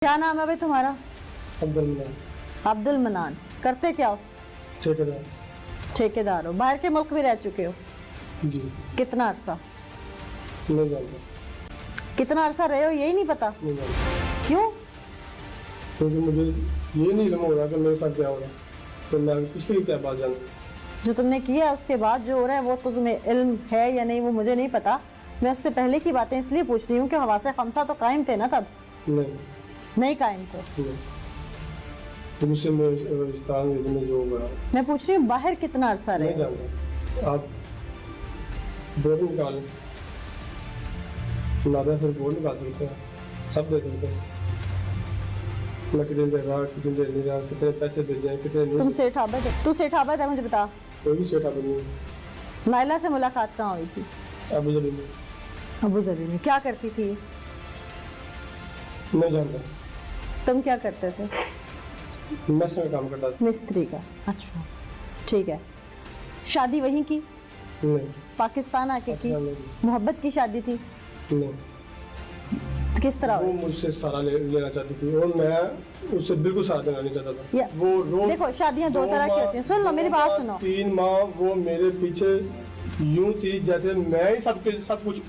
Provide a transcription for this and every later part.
क्या नाम है भाई तुम्हारा? अब्दुल मनान। अब्दुल मनान। करते क्या हो? ठेकेदार। ठेकेदार हो। बाहर के मुल्क भी रह चुके हो? जी। कितना अरसा? नहीं जानता। कितना अरसा रहे हो यही नहीं पता? नहीं जानता क्यों? क्योंकि मुझे ये नहीं इल्म हो रहा कि मेरे साथ क्या हो रहा है, तो मैं पिछले की क्या बात जानूँ। जो तुमने किया है उसके बाद जो हो रहा है वो तो तुम्हें इल्म है या नहीं वो मुझे नहीं पता। मैं उससे पहले की बातें इसलिए पूछ रही हूँ कि हवासे खमसा तो कायम थे ना तब? नहीं कायम थे। तो मुझसे में जो हुआ मैं पूछ रही हूँ बाहर कितना अरसा नहीं रहे? जानता। आप बोर्ड निकालें, नादा से बोर्ड निकाल सकते हैं, सब दे सकते हैं। मैं कितने दे रहा, कितने दे नहीं रहा, कितने पैसे भेजे, कितने नहीं। तुम सेठ आबद है? तू सेठ आबद है? मुझे बता। कोई भी सेठ आबद नहीं। नायला से मुलाकात कहाँ हुई थी? अबू धाबी में। अबू धाबी में। क्या करती थी? नहीं जानता। तुम क्या करते थे? मैस में काम करता था। मिस्त्री का। अच्छा ठीक है। शादी वहीं की? नहीं। पाकिस्तान आके की? पाकिस्तान में मोहब्बत की शादी थी? नहीं। तो किस तरह वो हुई? मुझसे सारा लेना चाहती थी और मैं उससे बिल्कुल सारा देना नहीं चाहता था। या, वो रोज देखो शादियां दो तरह की होती हैं। सुन लो मेरी बात सुनो। 3 माह वो मेरे पीछे यूं थी जैसे मैं ही सब कुछ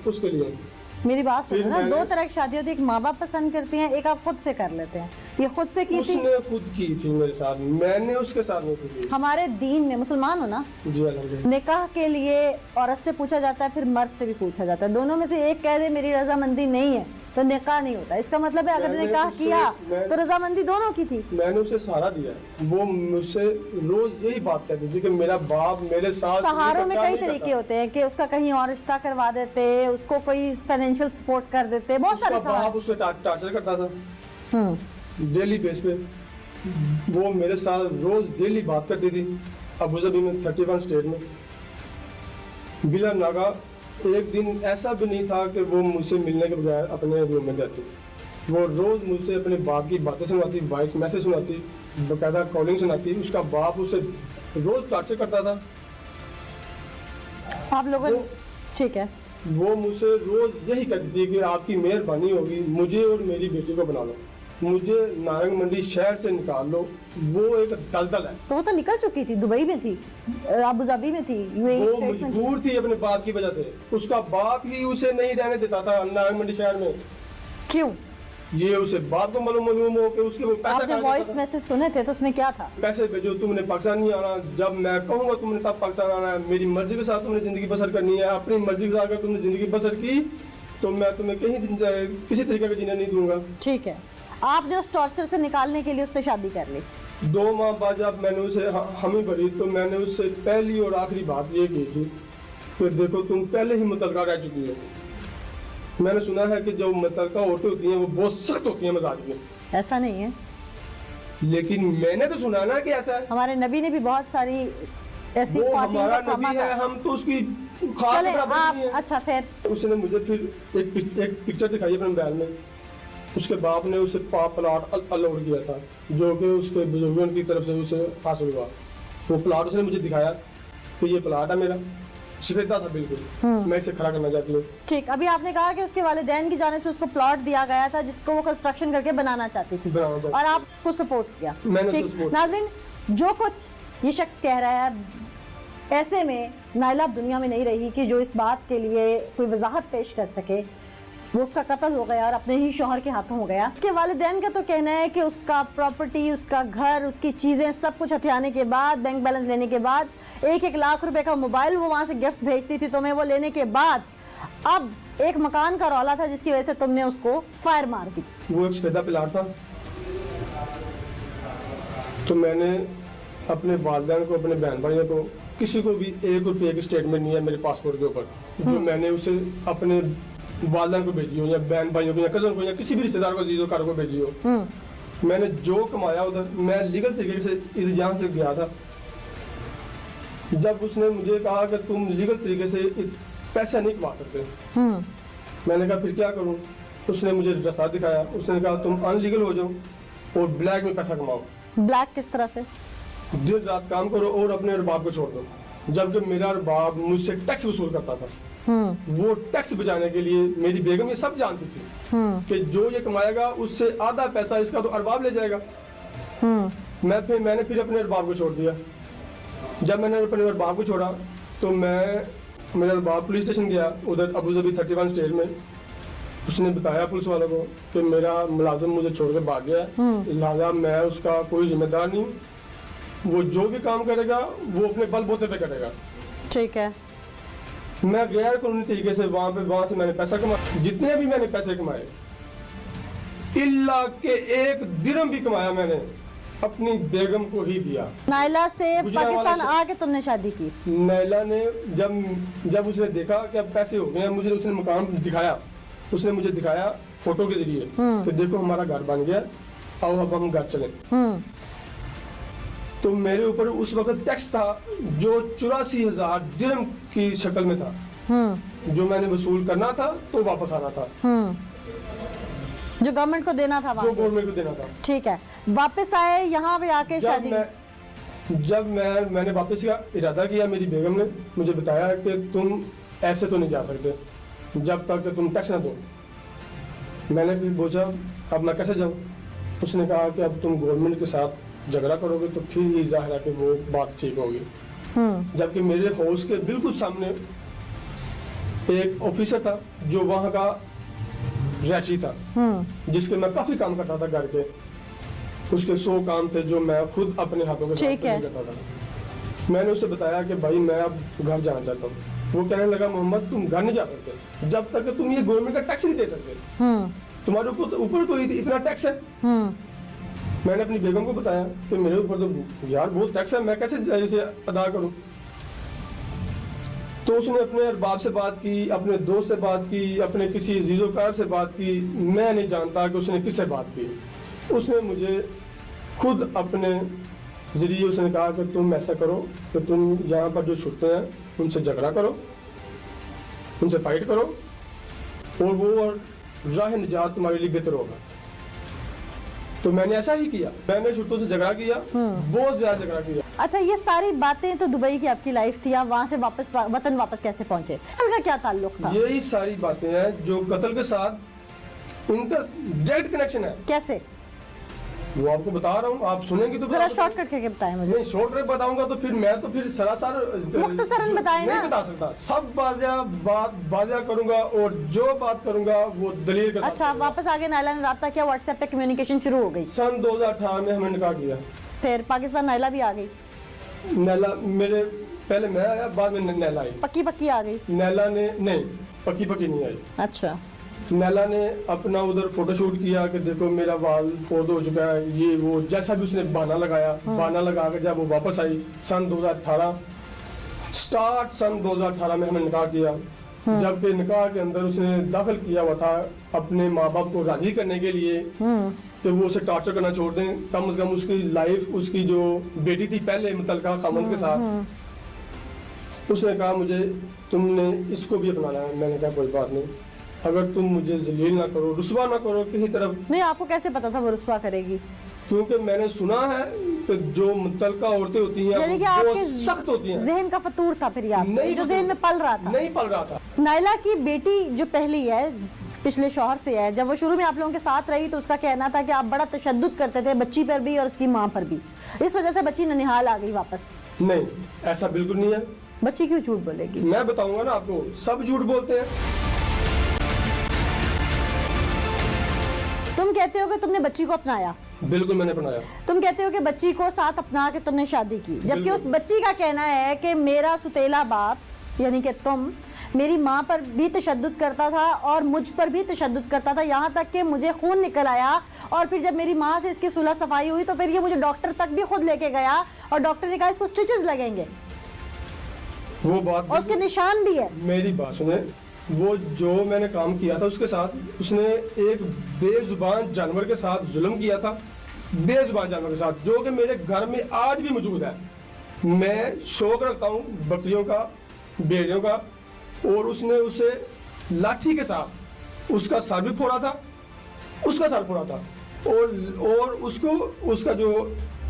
उसके लिए हूं। मेरी बात सुनो फिर ना। मैंने- दो तरह की शादी होती है, एक माँ बाप पसंद करती हैं, एक आप खुद से कर लेते हैं। ये खुद से की थी? उसने खुद की थी मेरे साथ, मैंने उसके साथ नहीं की। हमारे दीन में, मुसलमान हो ना, जी अल्हम्दुलिल्लाह। निकाह के लिए औरत से पूछा जाता है, फिर मर्द से भी पूछा जाता है। दोनों में से एक कह दे मेरी रजामंदी नहीं है तो निकाह नहीं होता। इसका मतलब है अगर मैंने निकाह उससे- किया मैं- तो रजामंदी दोनों की थी। मैंने उसे सहारा दिया। वो मुझसे रोज यही बात कहती थी कि मेरा बाप मेरे साथ सहारों में अच्छा कई नहीं तरीके करता। होते हैं कि उसका कहीं और रिश्ता करवा देते, उसको कोई फाइनेंशियल सपोर्ट कर देते, बहुत उसका सारे बाप सहारे। उसे टार्चर करता था हम्म। डेली बेस पे। वो मेरे साथ रोज डेली बात करती थी। अबू धाबी में 31 स्टेट में बिला नागा एक दिन ऐसा भी नहीं था कि वो मुझसे मिलने के बजाय अपने रूम में जाती। वो रोज मुझसे अपने बाप की बातें सुनाती, वॉइस मैसेज सुनाती, बकायदा कॉलिंग सुनाती। उसका बाप उसे रोज टॉर्चर करता था। आप लोगों वो- ठीक है। वो मुझसे रोज यही कहती थी कि आपकी मेहरबानी होगी, मुझे और मेरी बेटी को बना लो, मुझे नारंग मंडी शहर से निकाल लो। वो एक दलदल है। तो वो तो निकल चुकी थी, दुबई में थी, अबू धाबी में थी, यूएई वो स्टेट में थी। मजबूर थी अपने बाप की वजह से। उसका बाप ही उसे नहीं रहने देता था नारंग मंडी शहर में। क्यों? ये उसे बाप को मालूम हो कि उसके वो पैसा आप जब कहाँ वॉइस जाता था। मैसेज सुने थे तो उसमें क्या था? पैसे भेजो, तुमने पाकिस्तान नहीं आना, जब मैं कहूंगा तुमने तब पाकिस्तान आना है, मेरी मर्जी के साथ तुमने जिंदगी बसर करनी है। अपनी मर्जी के साथ अगर तुमने जिंदगी बसर की तो मैं तुम्हें किसी तरीके का जीना नहीं दूंगा। ठीक है। आपने उस टॉर्चर से निकालने के लिए उससे शादी कर ली। 2 माह बाद जब मैंने उसे हामी भरी तो मैंने उससे पहली और आखिरी बात ये की थी कि देखो तुम पहले ही मुतलका रह चुकी हो। मैंने सुना है कि जो मुतलका औरतें होती हैं वो बहुत सख्त होती हैं मजाज की, ऐसा नहीं है। लेकिन मैंने तो सुना ना कि ऐसा है। हमारे नबी ने भी बहुत सारी ऐसी वो ख्वातीन हमारा को नबी थामा है, था। हम तो उसकी खाक चले बराबर आप। नहीं है। अच्छा फिर उसने मुझे फिर एक पिक्चर दिखाई अपने मोबाइल में। उसके बाप ने उसे प्लाट अलॉट किया था जो कि उसके बुजुर्गों की तरफ से उसे हासिल हुआ। वो प्लाट उसने मुझे दिखाया कि ये प्लाट है मेरा, सफेदा था बिल्कुल, मैं इसे खड़ा करना चाहती हूँ। ठीक। अभी आपने कहा कि उसके वालिदैन की जानिब से उसको प्लॉट दिया गया था जिसको वो कंस्ट्रक्शन करके बनाना चाहती थी बनाना चाहती और आप उसको सपोर्ट किया। मैंने ठीक। उसको support नाज़रीन, जो कुछ ये शख्स कह रहा है, ऐसे में नायला दुनिया में नहीं रही कि जो इस बात के लिए कोई वजाहत पेश कर सके। वो उसका कत्ल हो गया और अपने ही शौहर के हाथों हो गया। उसके वालिदैन का तो कहना है कि उसका प्रॉपर्टी, उसका घर, उसकी चीज़ें सब कुछ हथियाने के बाद, बैंक बैलेंस लेने के बाद, 1-1 लाख रुपए का मोबाइल वो वहाँ से गिफ्ट भेजती थी तुम्हें, वो लेने के बाद अब एक मकान का रौला था जिसकी वजह से तुमने उसको फायर मार दी। वो एक सफेदा प्लाट था। तो मैंने अपने वालिदैन को, अपने बहन भाइयों को, किसी को भी 1 रुपये की स्टेटमेंट नहीं है मेरे पासपोर्ट के ऊपर जो मैंने उसे अपने वालिदैन को भेजी हो या बहन भाइयों को या कजन को या किसी भी रिश्तेदार को, अजीज़ों को भेजी हो। मैंने जो कमाया उधर मैं लीगल तरीके से इल्जाम से गया था। जब उसने मुझे कहा कि तुम लीगल तरीके से पैसा नहीं कमा सकते, मैंने कहा फिर क्या करूं? उसने मुझे रास्ता दिखाया। उसने कहा तुम अनलीगल हो जाओ और ब्लैक में पैसा कमाओ। ब्लैक किस तरह से? दिन रात काम करो और अपने अरबाब को छोड़ दो। जबकि मेरा अरबाब मुझसे टैक्स वसूल करता था। वो टैक्स बचाने के लिए, मेरी बेगम ये सब जानती थी कि जो ये कमाएगा उससे आधा पैसा इसका तो अरबाब ले जाएगा। मैंने फिर अपने अरबाब को छोड़ दिया। जब मैंने अपने अरबाब को छोड़ा तो मेरा अरबाब पुलिस स्टेशन गया, उधर अबू धाबी 31 स्टेट में। उसने बताया पुलिस वालों को कि मेरा मुलाजिम मुझे छोड़ के भाग गया है, लिहाजा मैं उसका कोई जिम्मेदार नहीं हूँ। वो जो भी काम करेगा वो अपने बलबूते पे करेगा। ठीक है। मैं गैर कानूनी तरीके से वहां से मैंने पैसा कमाया। जितने भी मैंने पैसे कमाए, इल्ला के 1 दिरहम भी कमाया मैंने अपनी बेगम को ही दिया। नायला से गुजरांवाला पाकिस्तान से- आके तुमने शादी की? नैला ने जब उसने देखा कि अब पैसे हो गए, मुझे उसने मकान दिखाया। उसने मुझे दिखाया फोटो के जरिए कि देखो हमारा घर बन गया, आओ अब हम घर चले। तो मेरे ऊपर उस वक्त टैक्स था जो 84,000 दिरहम की शक्ल में था, जो मैंने वसूल करना था तो वापस आना था, जो गवर्नमेंट को देना था जो वहाँ। गवर्नमेंट को देना था। ठीक है, वापस आए यहाँ पे आके शादी? मैंने वापस का इरादा किया, मेरी बेगम ने मुझे बताया कि तुम ऐसे तो नहीं जा सकते जब तक कि तुम टैक्स ना दो। मैंने भी पूछा अब मैं कैसे जाऊँ? उसने कहा कि अब तुम गवर्नमेंट के साथ झगड़ा करोगे तो फिर ही जाहिर है कि वो बात ठीक होगी। जबकि मेरे हाउस के बिल्कुल सामने एक ऑफिसर था जो वहाँ का रैशी था, जिसके मैं काफी काम करता था घर के। उसके 100 काम थे जो मैं खुद अपने हाथों के साथ ठीक है। करता था। मैंने उससे बताया कि भाई मैं अब घर जाना चाहता हूँ। वो कहने लगा मोहम्मद तुम घर नहीं जा सकते जब तक कि तुम ये गवर्नमेंट का टैक्स नहीं दे सकते। तुम्हारे ऊपर तो इतना टैक्स है। मैंने अपनी बेगम को बताया कि मेरे ऊपर तो यार बहुत टैक्स है, मैं कैसे इसे अदा करूं? तो उसने अपने अरबाब से बात की, अपने दोस्त से बात की, अपने किसी अजीज़ोकार से बात की। मैं नहीं जानता कि उसने किससे बात की। उसने मुझे खुद अपने जरिए उसने कहा कि तुम ऐसा करो कि तुम यहाँ पर जो छुट्टे हैं उनसे झगड़ा करो, उनसे फाइट करो और वो राह निजात तुम्हारे लिए बेहतर होगा। तो मैंने ऐसा ही किया। मैंने छुट्टों से झगड़ा किया, बहुत ज्यादा झगड़ा किया। अच्छा, ये सारी बातें तो दुबई की आपकी लाइफ थी, आप वहाँ से वतन वापस कैसे पहुंचे? इनका क्या ताल्लुक था? यही सारी बातें हैं जो कत्ल के साथ इनका डायरेक्ट कनेक्शन है। कैसे? वो आपको बता रहा हूँ, आप सुनेंगे तो जरा शॉर्टकट करके बताएं मुझे। नहीं, शॉर्टकट बताऊंगा तो फिर सरासर मुख्तसरन बताएं ना। नहीं बता सकता। सब बाजिया करूंगा और जो बात करूंगा वो दलील के साथ अच्छा, करूंगा। वापस आगे नायला ने राब्ता किया, व्हाट्सएप पे कम्युनिकेशन शुरू हो गई। सन 2018 में हमने निकाह किया। फिर पाकिस्तान नायला भी आ गई? नैला मेरे पहले मैं आया, बाद में नैला आई। पक्की पक्की आ गई? नैला ने नहीं, पक्की नहीं आई। अच्छा। नैला ने अपना उधर फोटोशूट किया कि देखो मेरा वाल फोड़ हो चुका है, ये वो जैसा भी उसने बहाना लगाया। बहाना लगा कर जब वो वापस आई सन 2018 सन 2018 में हमने निकाह किया। जबकि निकाह के अंदर उसने दाखिल किया हुआ था अपने माँ बाप को राजी करने के लिए कि वो उसे टॉर्चर करना छोड़ दें, कम से कम उसकी लाइफ, उसकी जो बेटी थी पहले मुतल्लिका खामन के साथ, उसने कहा मुझे तुमने इसको भी अपनाना है। मैंने कहा कोई बात नहीं, अगर तुम मुझे जलील ना करो, रुसवा ना करो किसी तरफ। नहीं, आपको कैसे पता था वो रुसवा करेगी? क्योंकि मैंने सुना है कि जो मुतल्लिका औरतें होती हैं यानी कि वो आपके सख्त होती हैं। जहन का फतूर था फिर, यार नहीं, जो जहन में पल रहा था। नहीं पल रहा था। नायला की बेटी जो पहली है, पिछले शौहर से है, जब वो शुरू में आप लोगों के साथ रही तो उसका कहना था कि आप बड़ा तशद्दुद करते थे बच्ची पर भी और उसकी माँ पर भी, इस वजह से बच्ची ननिहाल आ गई वापस। नहीं, ऐसा बिल्कुल नहीं है। बच्ची क्यों झूठ बोलेगी? मैं बताऊंगा ना आपको, सब झूठ बोलते हैं। तुम कहते हो कि तुमने बच्ची को अपनाया, बिल्कुल मैंने अपनाया। तुम कहते हो कि बच्ची को साथ अपना के तुमने शादी की, जबकि उस बच्ची का कहना है कि मेरा सुतेला बाप यानी कि तुम मेरी माँ पर भी तशद्दुद करता था और मुझ पर भी तशद्दुद करता था, यहाँ तक कि मुझे खून निकल आया। और फिर जब मेरी माँ से इसकी सुलह सफाई हुई तो फिर ये मुझे डॉक्टर तक भी खुद लेके गया और डॉक्टर ने कहा इसको स्टिचेस लगेंगे, वो बात और उसके निशान भी है। मेरी बात सुने, वो जो मैंने काम किया था उसके साथ, उसने एक बेजुबान जानवर के साथ जुल्म किया था, बेजुबान जानवर के साथ, जो कि मेरे घर में आज भी मौजूद है। मैं शौक रखता हूँ बकरियों का, भेड़ियों का, और उसने उसे लाठी के साथ उसका सर भी फोड़ा था, उसका सर फोड़ा था, और उसको उसका जो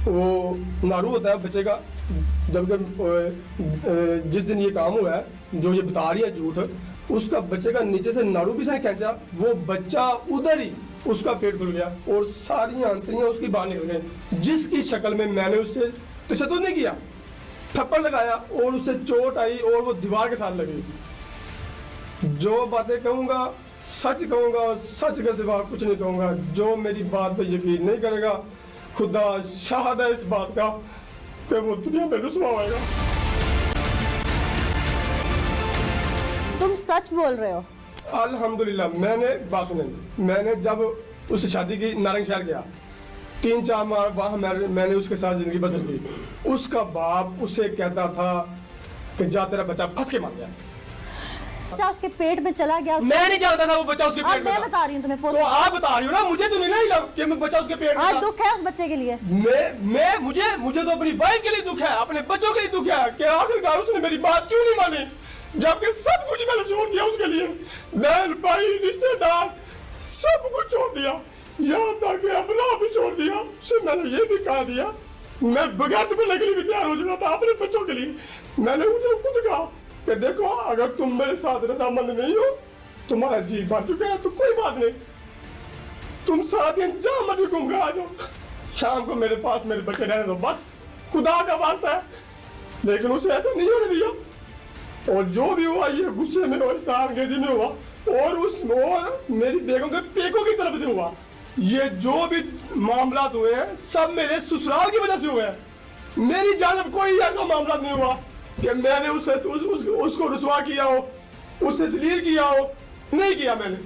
वो नारू होता है बच्चे का, जबकि जिस दिन ये काम हुआ है, जो ये बता रही है झूठ, उसका बच्चे का नीचे से नाड़ू भी से खींचा, वो बच्चा उधर ही उसका पेट खुल गया और सारी आंतरियां उसकी बाहर निकल गई, जिसकी शक्ल में मैंने उससे तशद्दुद नहीं किया, थप्पड़ लगाया और उससे चोट आई और वो दीवार के साथ लगी। जो बातें कहूंगा सच कहूंगा और सच के सिवा कुछ नहीं कहूंगा। जो मेरी बात पे यकीन नहीं करेगा, खुदा शाहिद है इस बात का कि वो दुनिया में रुसवा होएगा। तुम सच बोल रहे हो? अल्हम्दुलिल्लाह। मैंने बात सुने, मैंने जब उससे शादी की, नारंगशहर गया, 3-4 माह वहाँ मैंने उसके साथ जिंदगी बसर की। उसका बाप उससे कहता था कि जा तेरा बच्चा फंस के मर गया। बच्चा उसके पेट में चला गया? मैं नहीं जानता था वो बच्चा उसके पेट में मैं था। बता रही हूँ तुम्हें। तो आप बता रही हो ना, मुझे तो नहीं ना कि मैं बच्चा उसके पेट में आज था। दुख है उस बच्चे के लिए? मुझे तो अपनी वाइफ के लिए दुख है, अपने बच्चों के लिए दुख है कि आखिरकार उसने मेरी बात क्यों नहीं मानी, जबकि सब कुछ मैंने छोड़ दिया उसके लिए। बहन भाई रिश्तेदार सब कुछ छोड़ दिया, यहाँ तक कि अपना भी छोड़ दिया। उससे मैंने ये भी कहा दिया, मैं बगैर दुबले के लिए भी तैयार हो चुका था अपने बच्चों के लिए। मैंने उसे खुद कहा कि देखो अगर तुम मेरे साथ रजामंद नहीं हो, तुम्हारा जी भर चुका है तो कोई बात नहीं, तुम सारा दिन जहां मर्जी घूम कर आ जाओ, शाम को मेरे पास मेरे बच्चे रहने दो, बस खुदा का वास्ता है। लेकिन उसे ऐसा नहीं होने दिया और जो भी हुआ ये गुस्से में और इस्तेंगेजी में हुआ और मेरी बेगम के पेकों की तरफ से हुआ। ये जो भी मामला हुए हैं सब मेरे ससुराल की वजह से हुए हैं। मेरी जानब कोई ऐसा मामला नहीं हुआ कि मैंने उसको रुसवा किया हो, उससे जलील किया हो, नहीं किया मैंने।